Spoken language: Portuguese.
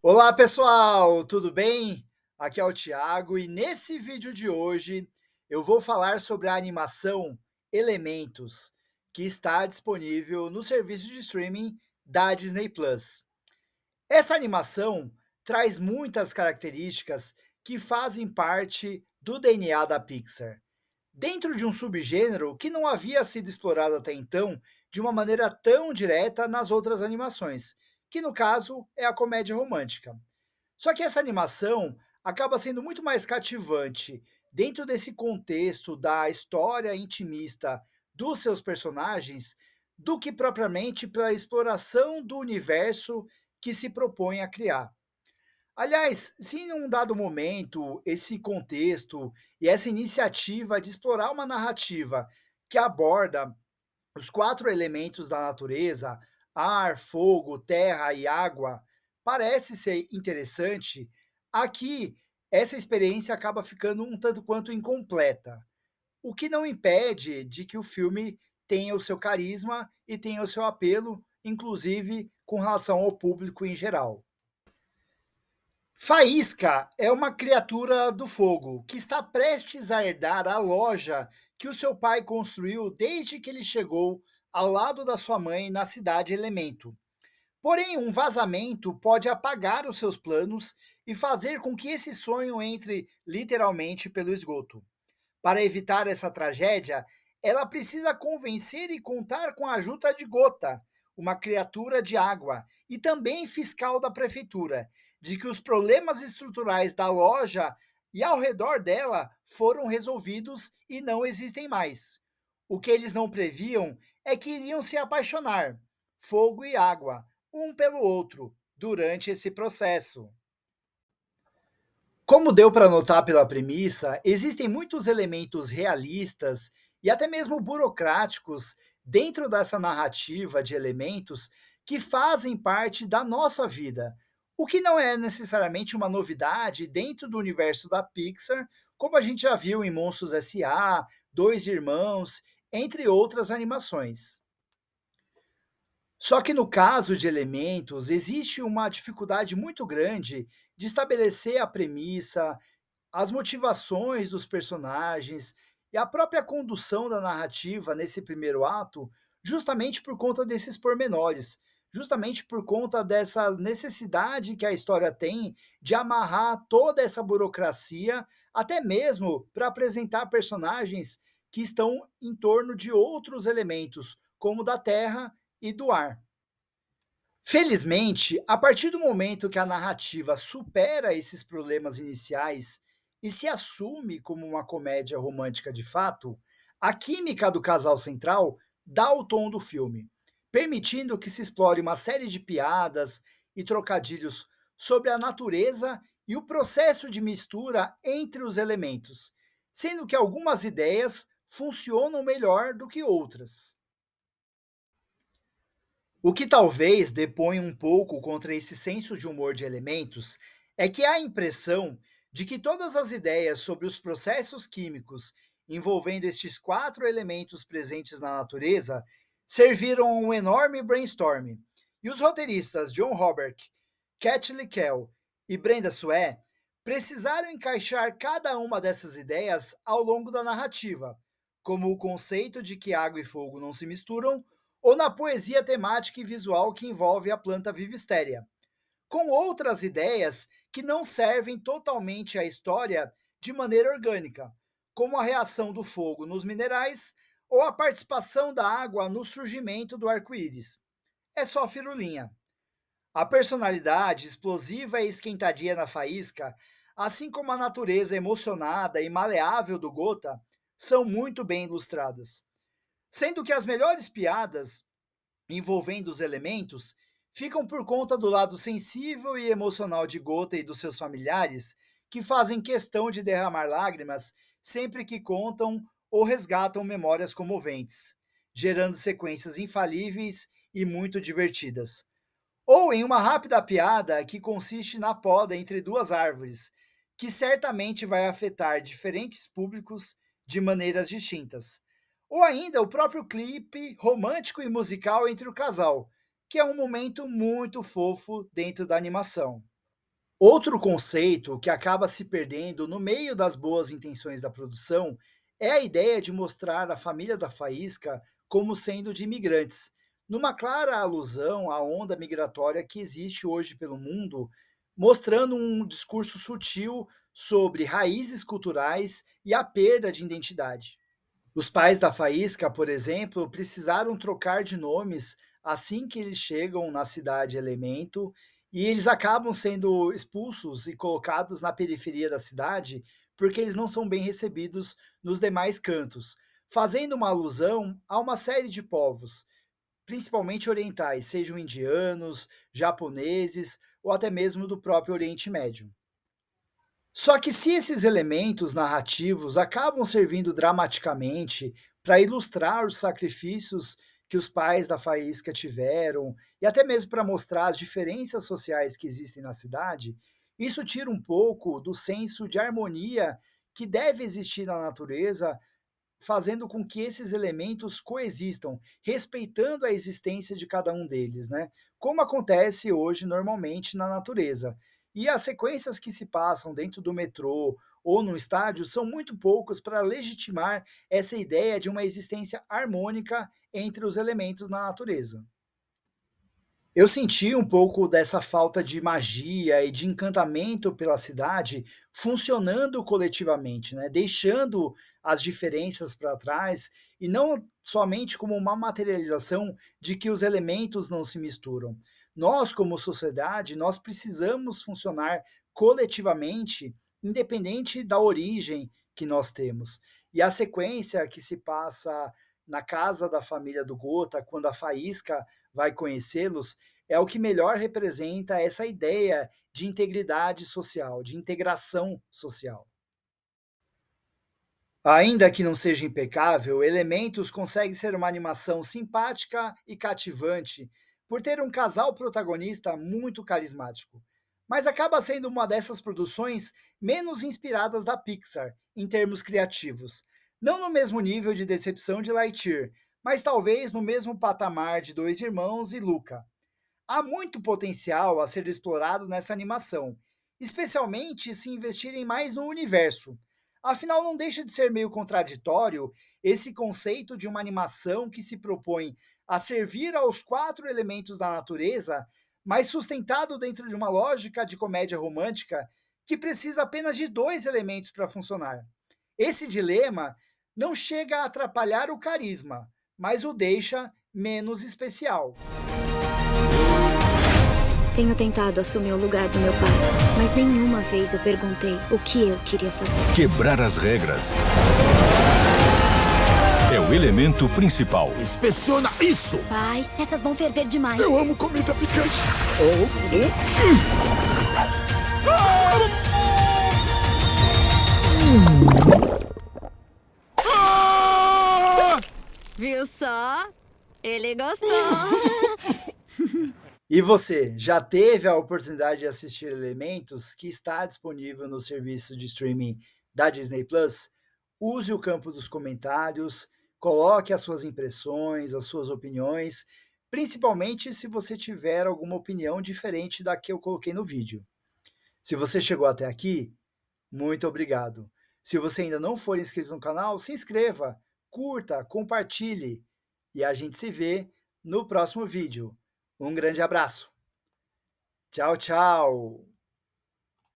Olá pessoal, tudo bem? Aqui é o Thiago e nesse vídeo de hoje eu vou falar sobre a animação Elementos, que está disponível no serviço de streaming da Disney Plus. Essa animação traz muitas características que fazem parte do DNA da Pixar, dentro de um subgênero que não havia sido explorado até então de uma maneira tão direta nas outras animações, que no caso é a comédia romântica. Só que essa animação acaba sendo muito mais cativante dentro desse contexto da história intimista dos seus personagens do que propriamente pela exploração do universo que se propõe a criar. Aliás, se em um dado momento esse contexto e essa iniciativa de explorar uma narrativa que aborda os quatro elementos da natureza, ar, fogo, terra e água, parece ser interessante, aqui essa experiência acaba ficando um tanto quanto incompleta. O que não impede de que o filme tenha o seu carisma e tenha o seu apelo, inclusive com relação ao público em geral. Faísca é uma criatura do fogo que está prestes a herdar a loja que o seu pai construiu desde que ele chegou ao lado da sua mãe na cidade Elemento. Porém, um vazamento pode apagar os seus planos e fazer com que esse sonho entre literalmente pelo esgoto. Para evitar essa tragédia, ela precisa convencer e contar com a ajuda de Gota, uma criatura de água, e também fiscal da prefeitura, de que os problemas estruturais da loja e ao redor dela foram resolvidos e não existem mais. O que eles não previam é que iriam se apaixonar, fogo e água, um pelo outro, durante esse processo. Como deu para notar pela premissa, existem muitos elementos realistas e até mesmo burocráticos dentro dessa narrativa de elementos que fazem parte da nossa vida, o que não é necessariamente uma novidade dentro do universo da Pixar, como a gente já viu em Monstros S.A., Dois Irmãos, entre outras animações. Só que no caso de elementos, existe uma dificuldade muito grande de estabelecer a premissa, as motivações dos personagens e a própria condução da narrativa nesse primeiro ato, justamente por conta desses pormenores, justamente por conta dessa necessidade que a história tem de amarrar toda essa burocracia, até mesmo para apresentar personagens que estão em torno de outros elementos, como da terra e do ar. Felizmente, a partir do momento que a narrativa supera esses problemas iniciais e se assume como uma comédia romântica de fato, a química do casal central dá o tom do filme, permitindo que se explore uma série de piadas e trocadilhos sobre a natureza e o processo de mistura entre os elementos, sendo que algumas ideias funcionam melhor do que outras. O que talvez depõe um pouco contra esse senso de humor de elementos é que há a impressão de que todas as ideias sobre os processos químicos envolvendo estes quatro elementos presentes na natureza serviram a um enorme brainstorm, e os roteiristas John Roberts, Kathleen Kell e Brenda Sue precisaram encaixar cada uma dessas ideias ao longo da narrativa, como o conceito de que água e fogo não se misturam ou na poesia temática e visual que envolve a planta vivistéria, com outras ideias que não servem totalmente à história de maneira orgânica, como a reação do fogo nos minerais ou a participação da água no surgimento do arco-íris. É só firulinha. A personalidade explosiva e esquentadia na faísca, assim como a natureza emocionada e maleável do Gota, são muito bem ilustradas. Sendo que as melhores piadas envolvendo os elementos ficam por conta do lado sensível e emocional de Gota e dos seus familiares, que fazem questão de derramar lágrimas sempre que contam ou resgatam memórias comoventes, gerando sequências infalíveis e muito divertidas. Ou em uma rápida piada que consiste na poda entre duas árvores, que certamente vai afetar diferentes públicos de maneiras distintas. Ou ainda o próprio clipe romântico e musical entre o casal, que é um momento muito fofo dentro da animação. Outro conceito que acaba se perdendo no meio das boas intenções da produção é a ideia de mostrar a família da faísca como sendo de imigrantes, numa clara alusão à onda migratória que existe hoje pelo mundo, mostrando um discurso sutil sobre raízes culturais e a perda de identidade. Os pais da Faísca, por exemplo, precisaram trocar de nomes assim que eles chegam na cidade Elemento, e eles acabam sendo expulsos e colocados na periferia da cidade, porque eles não são bem recebidos nos demais cantos, fazendo uma alusão a uma série de povos, principalmente orientais, sejam indianos, japoneses ou até mesmo do próprio Oriente Médio. Só que se esses elementos narrativos acabam servindo dramaticamente para ilustrar os sacrifícios que os pais da Faísca tiveram, e até mesmo para mostrar as diferenças sociais que existem na cidade, isso tira um pouco do senso de harmonia que deve existir na natureza, fazendo com que esses elementos coexistam, respeitando a existência de cada um deles, né? Como acontece hoje normalmente na natureza. E as sequências que se passam dentro do metrô ou no estádio são muito poucas para legitimar essa ideia de uma existência harmônica entre os elementos na natureza. Eu senti um pouco dessa falta de magia e de encantamento pela cidade funcionando coletivamente, né, deixando as diferenças para trás e não somente como uma materialização de que os elementos não se misturam. Nós, como sociedade, nós precisamos funcionar coletivamente, independente da origem que nós temos. E a sequência que se passa na casa da família do Gota, quando a Faísca vai conhecê-los, é o que melhor representa essa ideia de integridade social, de integração social. Ainda que não seja impecável, Elementos consegue ser uma animação simpática e cativante por ter um casal protagonista muito carismático. Mas acaba sendo uma dessas produções menos inspiradas da Pixar em termos criativos. Não no mesmo nível de decepção de Lightyear, mas talvez no mesmo patamar de Dois Irmãos e Luca. Há muito potencial a ser explorado nessa animação, especialmente se investirem mais no universo. Afinal, não deixa de ser meio contraditório esse conceito de uma animação que se propõe a servir aos quatro elementos da natureza, mas sustentado dentro de uma lógica de comédia romântica que precisa apenas de dois elementos para funcionar. Esse dilema não chega a atrapalhar o carisma, mas o deixa menos especial. Tenho tentado assumir o lugar do meu pai, mas nenhuma vez eu perguntei o que eu queria fazer. Quebrar as regras é o elemento principal. Inspeciona isso! Pai, essas vão ferver demais. Eu amo comida picante. Ah! Viu só? Ele gostou. E você, já teve a oportunidade de assistir Elementos, que está disponível no serviço de streaming da Disney Plus? Use o campo dos comentários, coloque as suas impressões, as suas opiniões, principalmente se você tiver alguma opinião diferente da que eu coloquei no vídeo. Se você chegou até aqui, muito obrigado. Se você ainda não for inscrito no canal, se inscreva, curta, compartilhe e a gente se vê no próximo vídeo. Um grande abraço. Tchau, tchau.